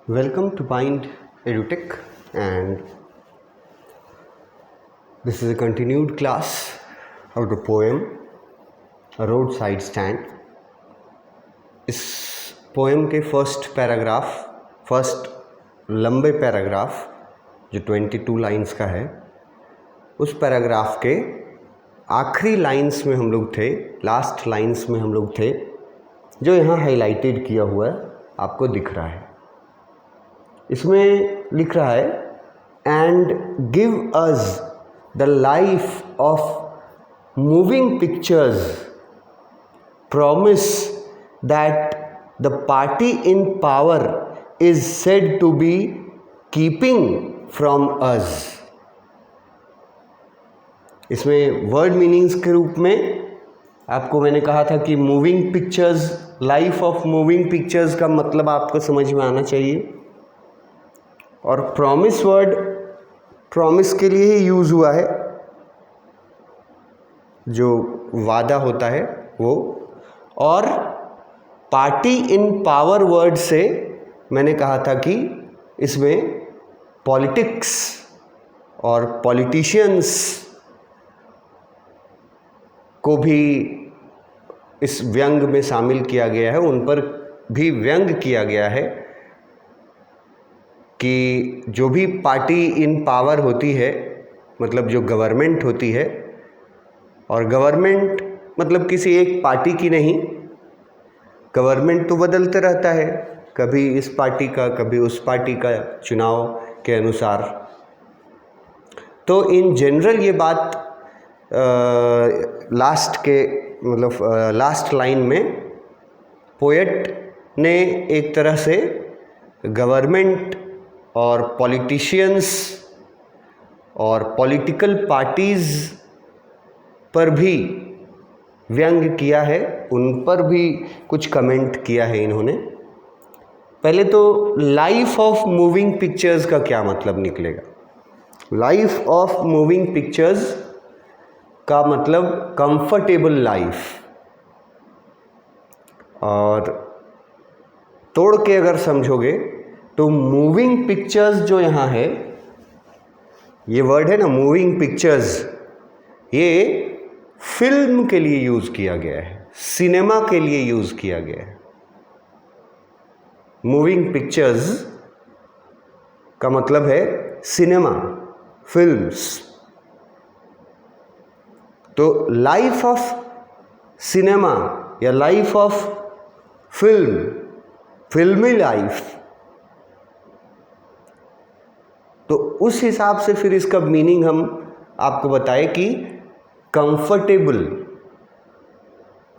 Welcome to Mind EduTech, and this is a continued class of the poem A Roadside Stand. इस poem के first लंबे paragraph जो 22 lines का है, उस पैराग्राफ के आखिरी लाइंस में हम लोग थे, लास्ट लाइंस में हम लोग थे, जो यहाँ हाईलाइटेड किया हुआ है आपको दिख रहा है। इसमें लिख रहा है, and give us the life of moving pictures, promise that the party in power is said to be keeping from us. इसमें वर्ड मीनिंग्स के रूप में आपको मैंने कहा था कि moving pictures, life of moving pictures का मतलब आपको समझ में आना चाहिए। और प्रॉमिस वर्ड प्रॉमिस के लिए ही यूज़ हुआ है, जो वादा होता है वो। और पार्टी इन पावर वर्ड से मैंने कहा था कि इसमें पॉलिटिक्स और पॉलिटिशियंस को भी इस व्यंग में शामिल किया गया है, उन पर भी व्यंग किया गया है कि जो भी पार्टी इन पावर होती है, मतलब जो गवर्नमेंट होती है, और गवर्नमेंट मतलब किसी एक पार्टी की नहीं, गवर्नमेंट तो बदलते रहता है, कभी इस पार्टी का कभी उस पार्टी का, चुनाव के अनुसार। तो इन जनरल ये बात लास्ट लाइन में पोएट ने एक तरह से गवर्नमेंट और पॉलिटिशियंस और पॉलिटिकल पार्टीज़ पर भी व्यंग किया है, उन पर भी कुछ कमेंट किया है इन्होंने। पहले तो लाइफ ऑफ मूविंग पिक्चर्स का क्या मतलब निकलेगा। लाइफ ऑफ मूविंग पिक्चर्स का मतलब कंफर्टेबल लाइफ, और तोड़ के अगर समझोगे तो मूविंग पिक्चर्स जो यहाँ है, ये वर्ड है ना मूविंग पिक्चर्स, ये फिल्म के लिए यूज़ किया गया है, सिनेमा के लिए यूज़ किया गया है। मूविंग पिक्चर्स का मतलब है सिनेमा, फिल्म्स। तो लाइफ ऑफ सिनेमा या लाइफ ऑफ फिल्म, फिल्मी लाइफ, तो उस हिसाब से फिर इसका मीनिंग हम आपको बताएं कि कंफर्टेबल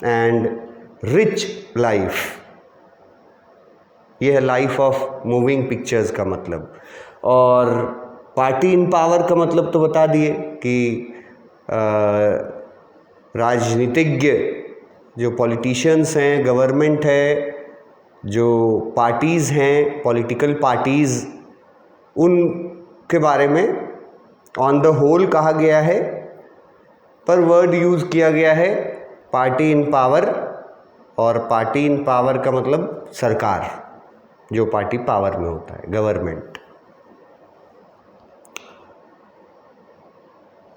एंड रिच लाइफ, ये है लाइफ ऑफ मूविंग पिक्चर्स का मतलब। और पार्टी इन पावर का मतलब तो बता दिए कि राजनीतिज्ञ जो पॉलिटिशियंस हैं, गवर्नमेंट है, जो पार्टीज़ हैं, पॉलिटिकल पार्टीज़, उनके बारे में ऑन द होल कहा गया है, पर वर्ड यूज़ किया गया है पार्टी इन पावर। और पार्टी इन पावर का मतलब सरकार, जो पार्टी पावर में होता है, गवर्नमेंट।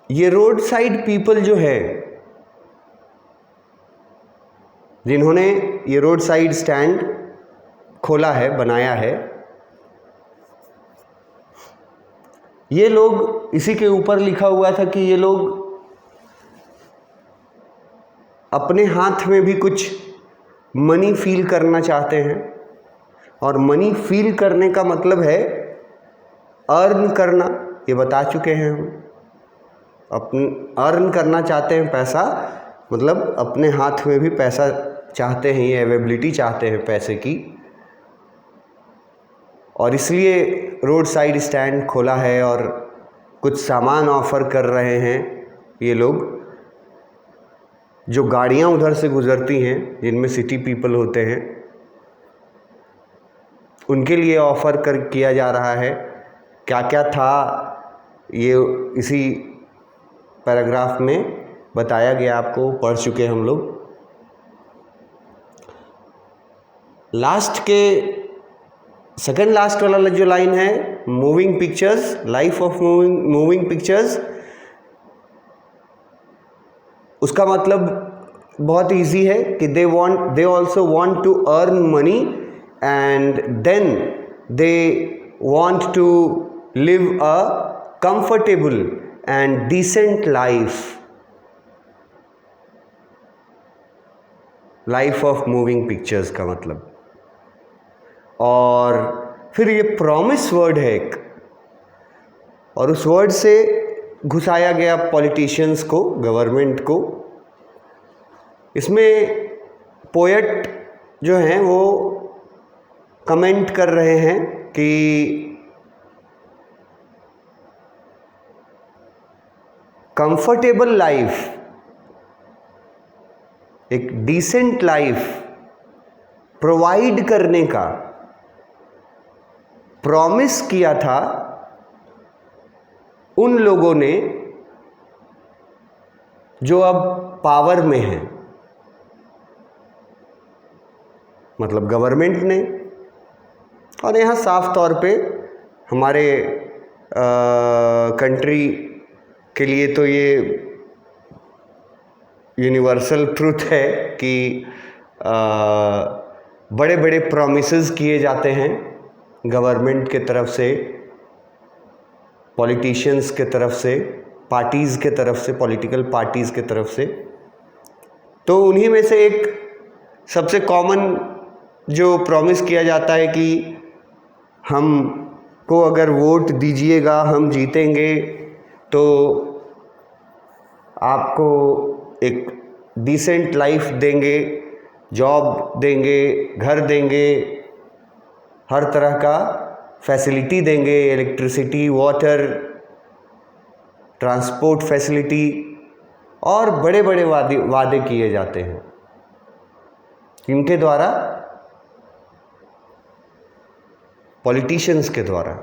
ये रोड साइड पीपल जो है, जिन्होंने ये रोड साइड स्टैंड खोला है, बनाया है, ये लोग, इसी के ऊपर लिखा हुआ था कि ये लोग अपने हाथ में भी कुछ मनी फील करना चाहते हैं। और मनी फील करने का मतलब है अर्न करना, ये बता चुके हैं हम। अपने अर्न करना चाहते हैं पैसा, मतलब अपने हाथ में भी पैसा चाहते हैं, ये अवेलेबिलिटी चाहते हैं पैसे की, और इसलिए रोड साइड स्टैंड खोला है और कुछ सामान ऑफ़र कर रहे हैं ये लोग। जो गाड़ियाँ उधर से गुज़रती हैं, जिनमें सिटी पीपल होते हैं, उनके लिए ऑफ़र किया जा रहा है। क्या क्या था ये इसी पैराग्राफ में बताया गया, आपको पढ़ चुके हम लोग। लास्ट के सेकेंड लास्ट वाला जो लाइन है, moving pictures, life of moving pictures, उसका मतलब बहुत इजी है कि they also want to earn money and then they want to live a comfortable and decent life of moving pictures का मतलब। और फिर ये प्रॉमिस वर्ड है एक, और उस वर्ड से घुसाया गया पॉलिटिशियंस को, गवर्नमेंट को। इसमें पोएट जो हैं वो कमेंट कर रहे हैं कि कंफर्टेबल लाइफ, एक डिसेंट लाइफ प्रोवाइड करने का प्रॉमिस किया था उन लोगों ने जो अब पावर में हैं, मतलब गवर्नमेंट ने। और यहाँ साफ तौर पे हमारे कंट्री के लिए तो ये यूनिवर्सल ट्रुथ है कि बड़े बड़े प्रॉमिसेस किए जाते हैं गवर्नमेंट के तरफ से, पॉलिटिशियंस के तरफ से, पार्टीज़ के तरफ से, पॉलिटिकल पार्टीज़ के तरफ से। तो उन्हीं में से एक सबसे कॉमन जो प्रॉमिस किया जाता है कि हमको अगर वोट दीजिएगा, हम जीतेंगे तो आपको एक डिसेंट लाइफ देंगे, जॉब देंगे, घर देंगे, हर तरह का फैसिलिटी देंगे, इलेक्ट्रिसिटी, वाटर, ट्रांसपोर्ट फैसिलिटी, और बड़े बड़े वादे किए जाते हैं इनके द्वारा, पॉलिटिशियंस के द्वारा।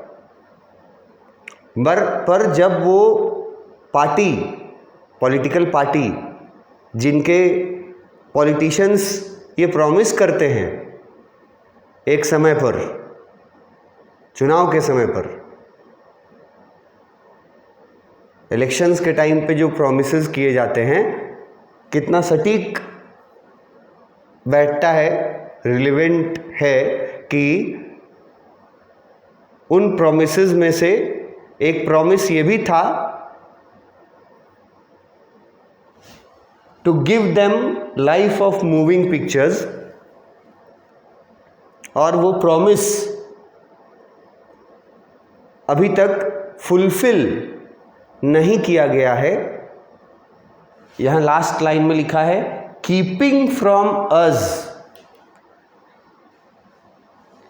पर जब वो पार्टी, पॉलिटिकल पार्टी जिनके पॉलिटिशियंस ये प्रॉमिस करते हैं एक समय पर, चुनाव के समय पर, इलेक्शंस के टाइम पे जो प्रॉमिसेस किए जाते हैं, कितना सटीक बैठता है, रिलेवेंट है कि उन प्रॉमिसेस में से एक प्रॉमिस ये भी था to give them life of moving pictures, और वो प्रॉमिस अभी तक फुलफिल नहीं किया गया है। यहां लास्ट लाइन में लिखा है keeping from us,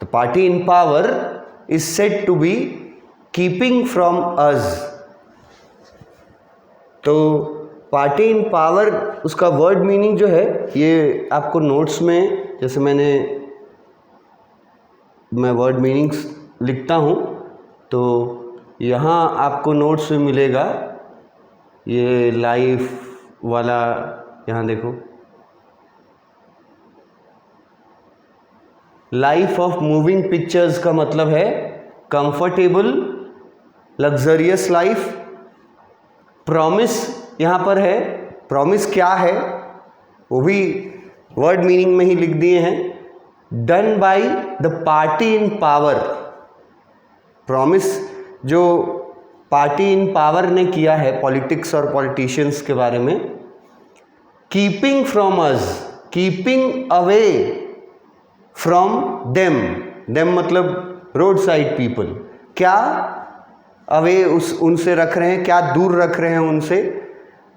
the party in power is said to be keeping from us. तो पार्टी इन पावर, उसका वर्ड मीनिंग जो है ये आपको नोट्स में, जैसे मैं वर्ड मीनिंग्स लिखता हूँ तो यहाँ आपको नोट्स में मिलेगा। ये लाइफ वाला यहाँ देखो, लाइफ ऑफ मूविंग पिक्चर्स का मतलब है कंफर्टेबल लग्जरियस लाइफ। प्रॉमिस यहाँ पर है, प्रॉमिस क्या है वो भी वर्ड मीनिंग में ही लिख दिए हैं, done by the party in power. Promise जो पार्टी इन पावर ने किया है पॉलिटिक्स और पॉलिटिशियंस के बारे में, keeping from us, keeping away from them, them मतलब रोड साइड पीपल, क्या अवे उनसे रख रहे हैं, क्या दूर रख रहे हैं उनसे,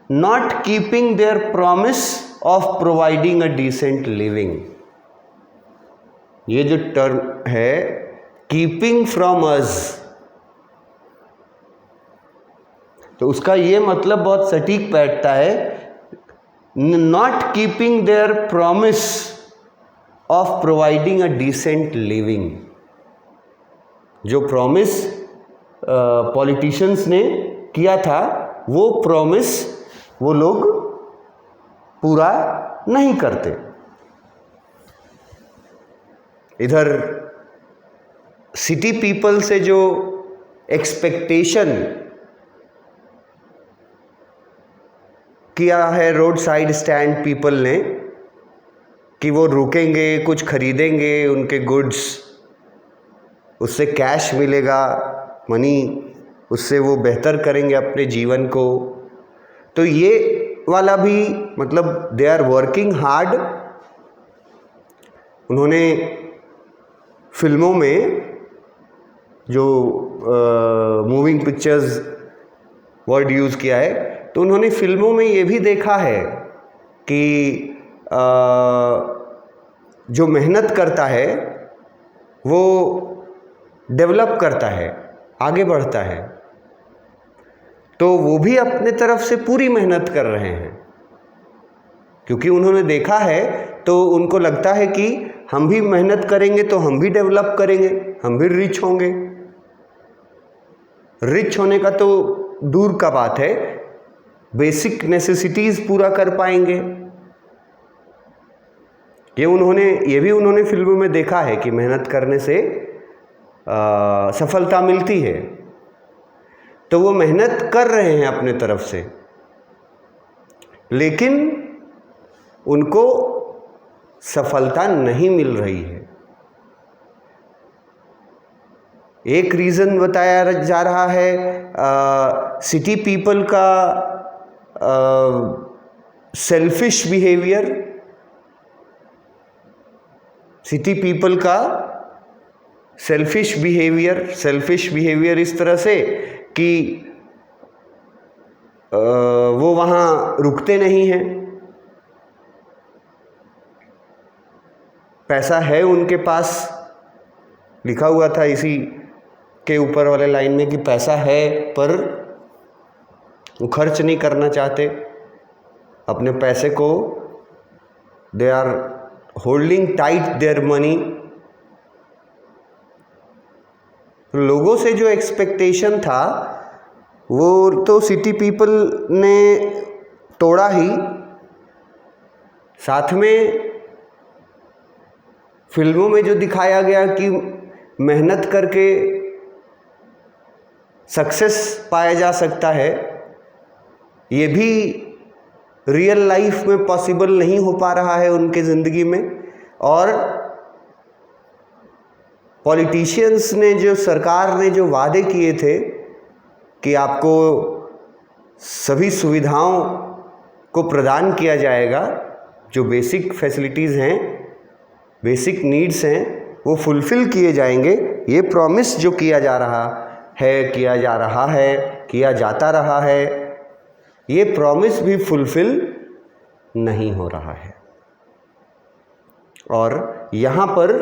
not keeping their promise of providing a decent living. ये जो टर्म है कीपिंग फ्रॉम अस, तो उसका ये मतलब बहुत सटीक बैठता है, not keeping their promise of providing a decent living. जो प्रॉमिस पॉलिटिशियंस ने किया था वो प्रॉमिस वो लोग पूरा नहीं करते। इधर सिटी पीपल से जो एक्सपेक्टेशन किया है रोड साइड स्टैंड पीपल ने कि वो रुकेंगे, कुछ खरीदेंगे उनके गुड्स, उससे कैश मिलेगा, मनी, उससे वो बेहतर करेंगे अपने जीवन को, तो ये वाला भी मतलब दे आर वर्किंग हार्ड। उन्होंने फिल्मों में जो मूविंग पिक्चर्स वर्ड यूज़ किया है, तो उन्होंने फिल्मों में ये भी देखा है कि जो मेहनत करता है वो डेवलप करता है, आगे बढ़ता है, तो वो भी अपने तरफ से पूरी मेहनत कर रहे हैं, क्योंकि उन्होंने देखा है तो उनको लगता है कि हम भी मेहनत करेंगे तो हम भी डेवलप करेंगे, हम भी रिच होंगे। रिच होने का तो दूर का बात है, बेसिक नेसेसिटीज़ पूरा कर पाएंगे। ये भी उन्होंने फिल्मों में देखा है कि मेहनत करने से सफलता मिलती है, तो वो मेहनत कर रहे हैं अपने तरफ से, लेकिन उनको सफलता नहीं मिल रही है। एक रीज़न बताया जा रहा है सिटी पीपल का सेल्फिश बिहेवियर। सिटी पीपल का सेल्फिश बिहेवियर इस तरह से कि वो वहाँ रुकते नहीं हैं, पैसा है उनके पास, लिखा हुआ था इसी के ऊपर वाले लाइन में कि पैसा है पर वो खर्च नहीं करना चाहते अपने पैसे को, they are holding tight their money. लोगों से जो एक्सपेक्टेशन था वो तो सिटी पीपल ने तोड़ा ही, साथ में फिल्मों में जो दिखाया गया कि मेहनत करके सक्सेस पाया जा सकता है, ये भी रियल लाइफ में पॉसिबल नहीं हो पा रहा है उनके ज़िंदगी में। और पॉलिटिशियंस ने, जो सरकार ने जो वादे किए थे कि आपको सभी सुविधाओं को प्रदान किया जाएगा, जो बेसिक फैसिलिटीज़ हैं, बेसिक नीड्स हैं, वो फुलफ़िल किए जाएंगे, ये प्रॉमिस जो किया जा रहा है, किया जाता रहा है, ये प्रॉमिस भी फुलफ़िल नहीं हो रहा है। और यहाँ पर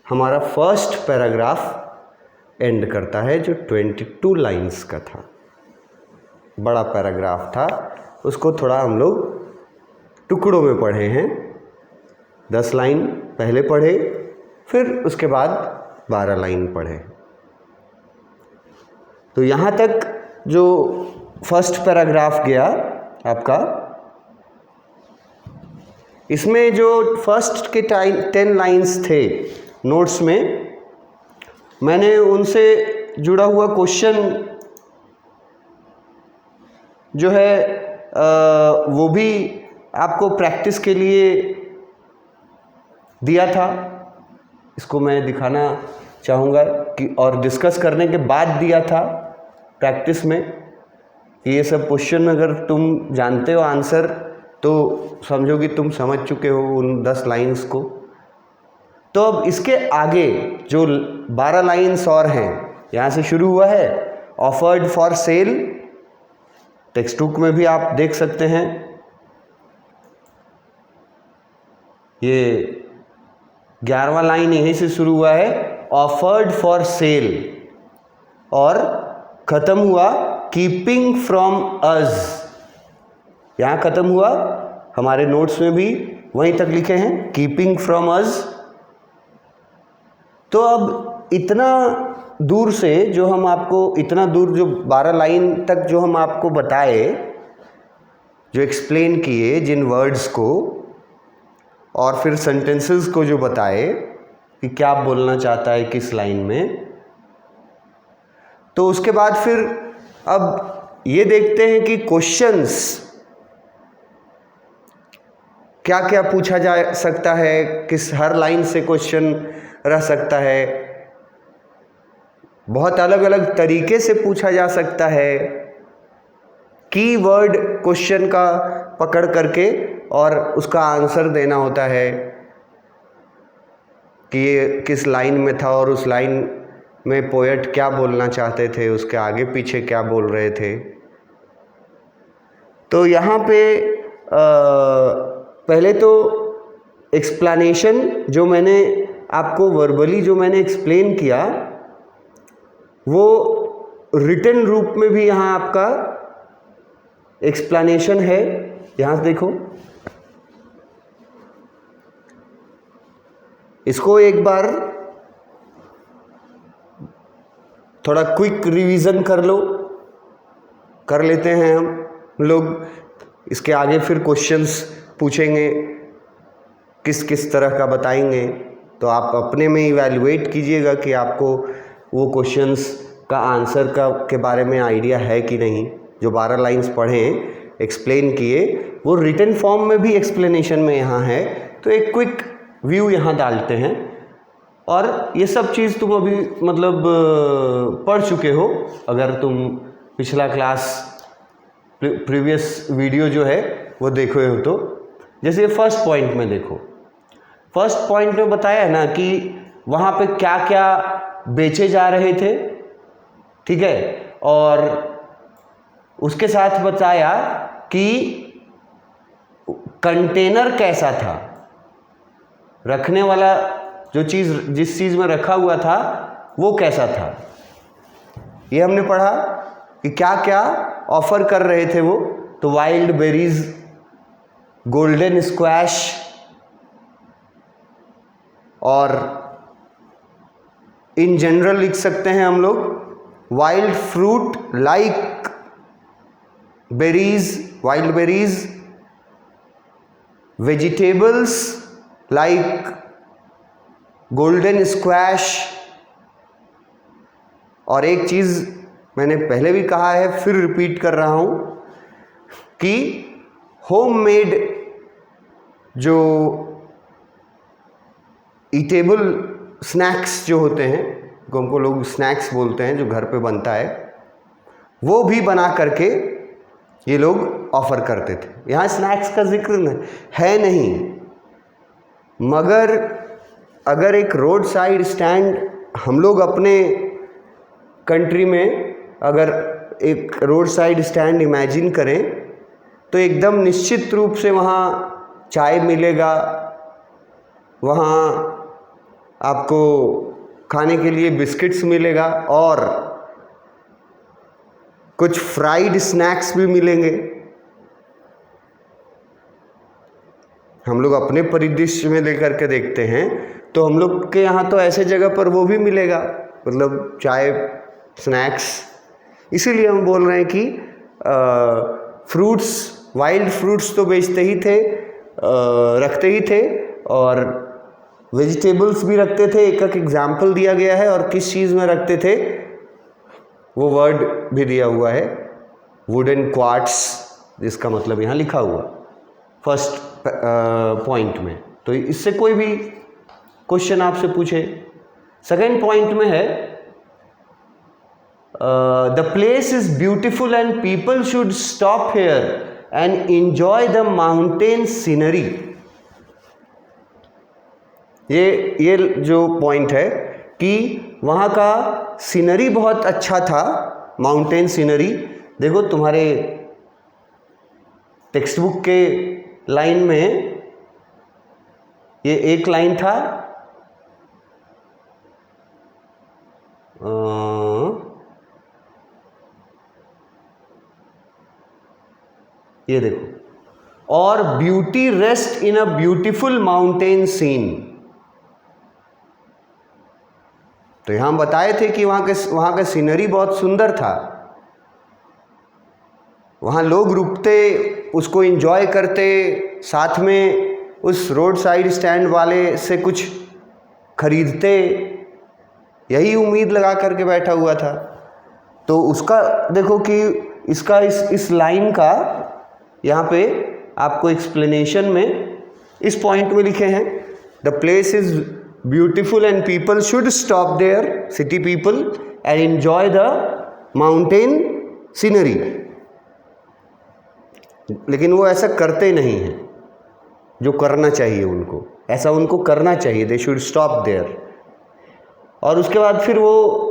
हमारा फर्स्ट पैराग्राफ एंड करता है, जो 22 लाइंस का था, बड़ा पैराग्राफ था, उसको थोड़ा हम लोग टुकड़ों में पढ़े हैं। 10 लाइन पहले पढ़े, फिर उसके बाद 12 लाइन पढ़े। तो यहाँ तक जो फर्स्ट पैराग्राफ गया आपका, इसमें जो फर्स्ट के 10 लाइंस थे नोट्स में, मैंने उनसे जुड़ा हुआ क्वेश्चन जो है वो भी आपको प्रैक्टिस के लिए दिया था। इसको मैं दिखाना चाहूँगा कि, और डिस्कस करने के बाद दिया था प्रैक्टिस में, ये सब क्वेश्चन अगर तुम जानते हो आंसर तो समझो कि तुम समझ चुके हो उन 10 लाइंस को। तो अब इसके आगे जो 12 लाइंस और हैं, यहाँ से शुरू हुआ है offered for sale, text book में भी आप देख सकते हैं। ये 11वां लाइन यहीं से शुरू हुआ है, ऑफर्ड फॉर सेल, और ख़त्म हुआ कीपिंग फ्रॉम अस। यहाँ ख़त्म हुआ, हमारे नोट्स में भी वहीं तक लिखे हैं कीपिंग फ्रॉम अस। तो अब इतना दूर से जो हम आपको, इतना दूर जो 12 लाइन तक जो हम आपको बताए, जो एक्सप्लेन किए जिन वर्ड्स को, और फिर सेंटेंसेस को जो बताए, कि क्या बोलना चाहता है किस लाइन में। तो उसके बाद फिर अब ये देखते हैं कि क्वेश्चंस क्या क्या पूछा जा सकता है, किस हर लाइन से क्वेश्चन रह सकता है, बहुत अलग अलग तरीके से पूछा जा सकता है। कीवर्ड क्वेश्चन का पकड़ करके और उसका आंसर देना होता है कि ये किस लाइन में था और उस लाइन में पोएट क्या बोलना चाहते थे, उसके आगे पीछे क्या बोल रहे थे। तो यहाँ पे पहले तो एक्सप्लेनेशन जो मैंने आपको वर्बली जो मैंने एक्सप्लेन किया वो रिटन रूप में भी यहाँ आपका एक्सप्लेनेशन है। यहाँ से देखो, इसको एक बार थोड़ा क्विक रिवीजन कर लेते हैं हम लोग। इसके आगे फिर क्वेश्चंस पूछेंगे, किस किस तरह का बताएंगे, तो आप अपने में इवैल्यूएट कीजिएगा कि आपको वो क्वेश्चंस का आंसर के बारे में आइडिया है कि नहीं। जो 12 लाइंस पढ़े एक्सप्लेन किए वो रिटन फॉर्म में भी एक्सप्लेनेशन में यहाँ है, तो एक क्विक व्यू यहाँ डालते हैं। और ये सब चीज़ तुम अभी मतलब पढ़ चुके हो, अगर तुम पिछला क्लास प्रीवियस वीडियो जो है वो देखे हो तो। जैसे फर्स्ट पॉइंट में देखो, फर्स्ट पॉइंट में बताया है ना कि वहाँ पे क्या क्या बेचे जा रहे थे, ठीक है, और उसके साथ बताया कि कंटेनर कैसा था, रखने वाला जो चीज़ जिस चीज़ में रखा हुआ था वो कैसा था। ये हमने पढ़ा कि क्या क्या ऑफर कर रहे थे वो। तो वाइल्ड बेरीज, गोल्डन स्क्वैश और इन जनरल लिख सकते हैं हम लोग wild fruit like berries, wild berries, vegetables like golden squash. और एक चीज़ मैंने पहले भी कहा है, फिर रिपीट कर रहा हूँ कि होममेड जो ईटेबल स्नैक्स जो होते हैं, जो हमको लोग स्नैक्स बोलते हैं, जो घर पे बनता है, वो भी बना करके ये लोग ऑफर करते थे। यहाँ स्नैक्स का जिक्र है नहीं, मगर अगर एक रोड साइड स्टैंड हम लोग अपने कंट्री में अगर एक रोड साइड स्टैंड इमेजिन करें तो एकदम निश्चित रूप से वहाँ चाय मिलेगा, वहाँ आपको खाने के लिए बिस्किट्स मिलेगा और कुछ फ्राइड स्नैक्स भी मिलेंगे। हम लोग अपने परिदृश्य में लेकर के देखते हैं तो हम लोग के यहाँ तो ऐसे जगह पर वो भी मिलेगा, मतलब चाय, स्नैक्स। इसीलिए हम बोल रहे हैं कि फ्रूट्स, वाइल्ड फ्रूट्स तो बेचते ही थे, रखते ही थे, और वेजिटेबल्स भी रखते थे। एक एक एग्जाम्पल दिया गया है और किस चीज़ में रखते थे वो वर्ड भी दिया हुआ है, वुडन क्वार्ट्स, जिसका मतलब यहाँ लिखा हुआ फर्स्ट पॉइंट में। तो इससे कोई भी क्वेश्चन आपसे पूछे। सेकेंड पॉइंट में है the place is beautiful and people should stop hair and enjoy the mountain scenery. ये जो पॉइंट है कि वहाँ का सीनरी बहुत अच्छा था, माउंटेन सीनरी। देखो तुम्हारे टेक्स्ट बुक के लाइन में ये एक लाइन था, ये देखो, और beauty rest in a beautiful mountain scene. तो यहां बताए थे कि वहां का सीनरी बहुत सुंदर था, वहाँ लोग रुकते, उसको एंजॉय करते, साथ में उस रोड साइड स्टैंड वाले से कुछ खरीदते, यही उम्मीद लगा करके बैठा हुआ था। तो उसका देखो कि इसका इस लाइन का यहाँ पे आपको एक्सप्लेनेशन में इस पॉइंट में लिखे हैं, the place is beautiful and people should stop there, city people, and enjoy the mountain scenery. लेकिन वो ऐसा करते नहीं हैं जो करना चाहिए उनको, ऐसा उनको करना चाहिए, दे शुड स्टॉप देयर। और उसके बाद फिर वो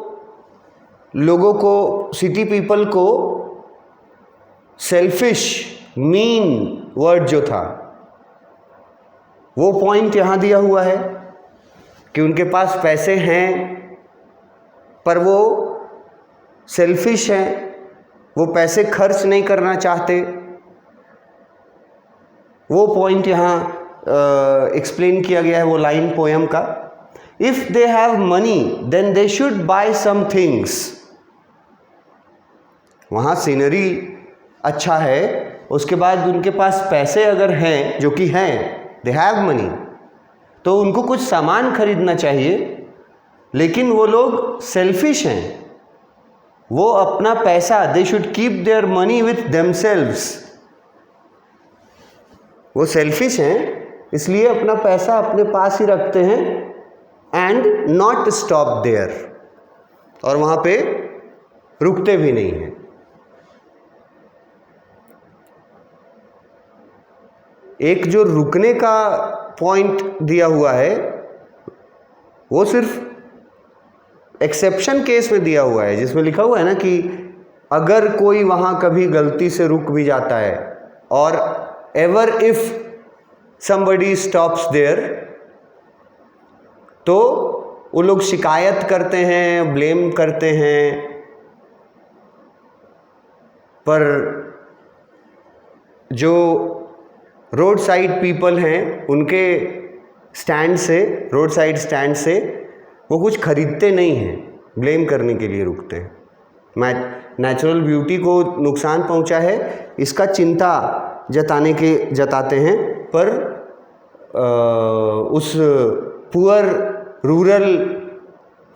लोगों को, सिटी पीपल को सेल्फिश, मीन वर्ड जो था वो पॉइंट यहाँ दिया हुआ है कि उनके पास पैसे हैं पर वो सेल्फिश हैं, वो पैसे खर्च नहीं करना चाहते। वो पॉइंट यहाँ एक्सप्लेन किया गया है, वो लाइन पोएम का। If they have money then they should buy some things. वहाँ सीनरी अच्छा है, उसके बाद उनके पास पैसे अगर हैं, जो कि हैं, दे हैव मनी, तो उनको कुछ सामान खरीदना चाहिए। लेकिन वो लोग सेल्फिश हैं, वो अपना पैसा, they should keep their money with themselves. वो सेल्फिश हैं इसलिए अपना पैसा अपने पास ही रखते हैं, एंड नॉट स्टॉप देयर, और वहाँ पे रुकते भी नहीं हैं। एक जो रुकने का पॉइंट दिया हुआ है वो सिर्फ एक्सेप्शन केस में दिया हुआ है, जिसमें लिखा हुआ है ना कि अगर कोई वहाँ कभी गलती से रुक भी जाता है, और ever if somebody stops there, तो वो लोग शिकायत करते हैं, ब्लेम करते हैं, पर जो रोड साइड पीपल हैं उनके स्टैंड से, रोड साइड स्टैंड से वो कुछ खरीदते नहीं हैं, ब्लेम करने के लिए रुकते हैं। नेचुरल ब्यूटी को नुकसान पहुंचा है इसका चिंता जताते हैं, पर उस पुअर रूरल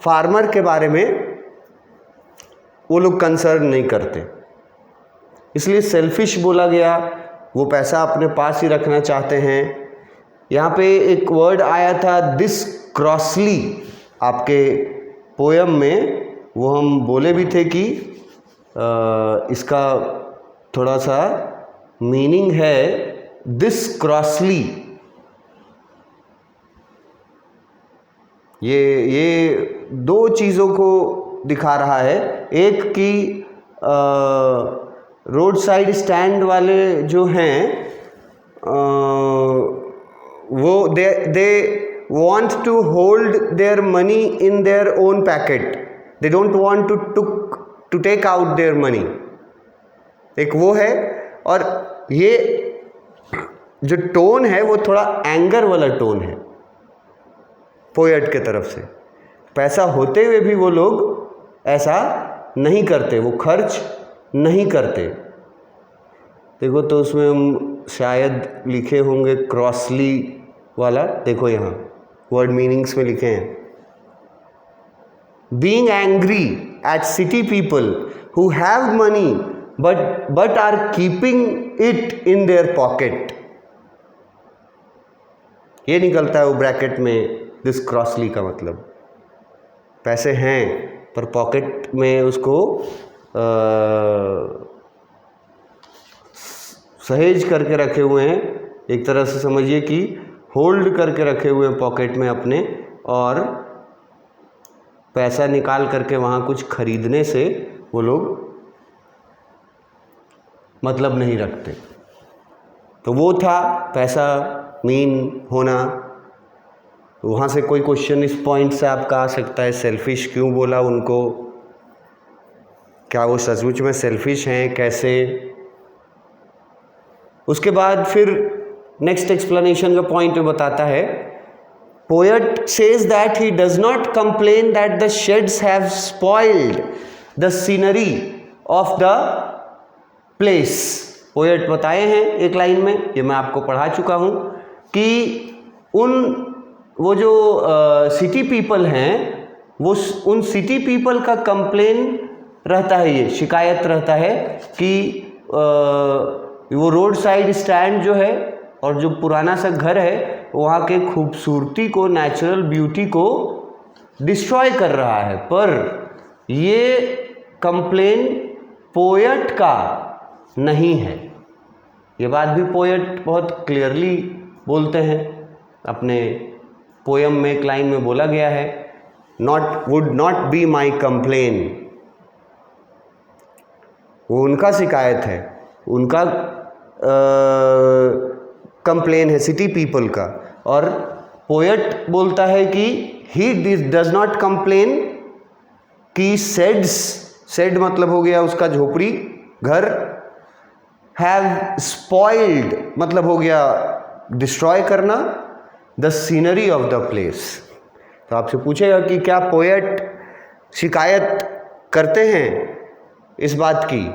फार्मर के बारे में वो लोग कंसर्न नहीं करते, इसलिए सेल्फिश बोला गया। वो पैसा अपने पास ही रखना चाहते हैं। यहाँ पे एक वर्ड आया था दिस क्रॉसली आपके पोयम में, वो हम बोले भी थे कि इसका थोड़ा सा मीनिंग है दिस क्रॉसली। ये दो चीज़ों को दिखा रहा है, एक कि रोड साइड स्टैंड वाले जो हैं वो they want to hold their money in their own packet, they don't want to take out their money, एक वो है। और ये जो टोन है वो थोड़ा एंगर वाला टोन है पोएट के तरफ से। पैसा होते हुए भी वो लोग ऐसा नहीं करते, वो खर्च नहीं करते। देखो तो उसमें हम शायद लिखे होंगे क्रॉसली वाला, देखो यहाँ वर्ड मीनिंग्स में लिखे हैं, being angry at city people who have money but are keeping it in their pocket. ये निकलता है वो ब्रैकेट में दिस क्रॉसली का मतलब, पैसे हैं पर पॉकेट में उसको सहेज करके रखे हुए हैं, एक तरह से समझिए कि होल्ड करके रखे हुए हैं पॉकेट में अपने, और पैसा निकाल करके वहाँ कुछ खरीदने से वो लोग मतलब नहीं रखते। तो वो था पैसा मीन होना। वहाँ से कोई क्वेश्चन इस पॉइंट से आपका आ सकता है, सेल्फिश क्यों बोला उनको, क्या वो सचमुच में सेल्फिश हैं, कैसे। उसके बाद फिर नेक्स्ट एक्सप्लेनेशन का पॉइंट में बताता है, poet says that he does not complain that the shades have spoiled the scenery of the place. Poet बताए हैं एक लाइन में, ये मैं आपको पढ़ा चुका हूँ, कि उन वो जो सिटी पीपल हैं वो उन सिटी पीपल का कंप्लेन रहता है, ये शिकायत रहता है कि वो रोड साइड स्टैंड जो है और जो पुराना सा घर है वहाँ के खूबसूरती को, नेचुरल ब्यूटी को डिस्ट्रॉय कर रहा है। पर ये कंप्लेन पोएट का नहीं है। ये बात भी पोएट बहुत क्लियरली बोलते हैं, अपने पोयम में एक लाइन में बोला गया है, would not be my complain. वो उनका शिकायत है, उनका कंप्लेन है सिटी पीपल का। और पोएट बोलता है कि ही डज नॉट कंप्लेन कि सेड मतलब हो गया उसका झोपड़ी घर, हैव स्पॉइल्ड मतलब हो गया डिस्ट्रॉय करना, the scenery of the place. तो आपसे पूछेगा कि क्या पोएट शिकायत करते हैं इस बात की,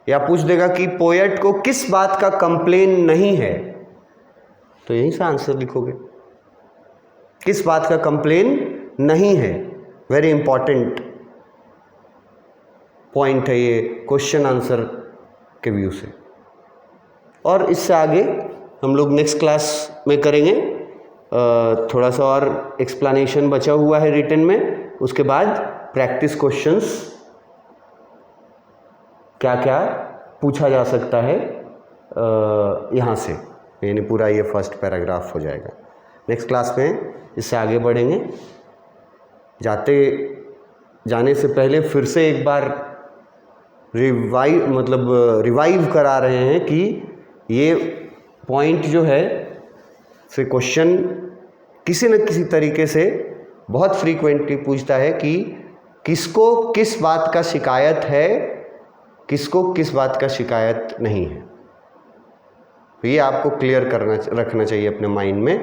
या पूछ देगा कि पोएट को किस बात का कंप्लेन नहीं है, तो यहीं से आंसर लिखोगे, किस बात का कंप्लेन नहीं है। वेरी इंपॉर्टेंट पॉइंट है ये क्वेश्चन आंसर के व्यू से। और इससे आगे हम लोग नेक्स्ट क्लास में करेंगे, थोड़ा सा और एक्सप्लेनेशन बचा हुआ है रिटन में, उसके बाद प्रैक्टिस क्वेश्चंस क्या क्या पूछा जा सकता है यहाँ से, यानी पूरा ये फर्स्ट पैराग्राफ हो जाएगा। नेक्स्ट क्लास में इससे आगे बढ़ेंगे। जाने से पहले फिर से एक बार रिवाइव करा रहे हैं कि ये पॉइंट जो है से क्वेश्चन किसी न किसी तरीके से बहुत फ्रीक्वेंटली पूछता है कि किसको किस बात का शिकायत है, किसको किस बात का शिकायत नहीं है। तो ये आपको क्लियर रखना चाहिए अपने माइंड में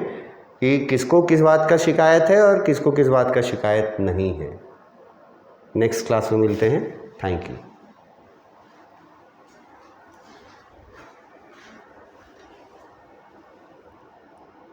कि किसको किस बात का शिकायत है और किसको किस बात का शिकायत नहीं है। नेक्स्ट क्लास में मिलते हैं। Thank you.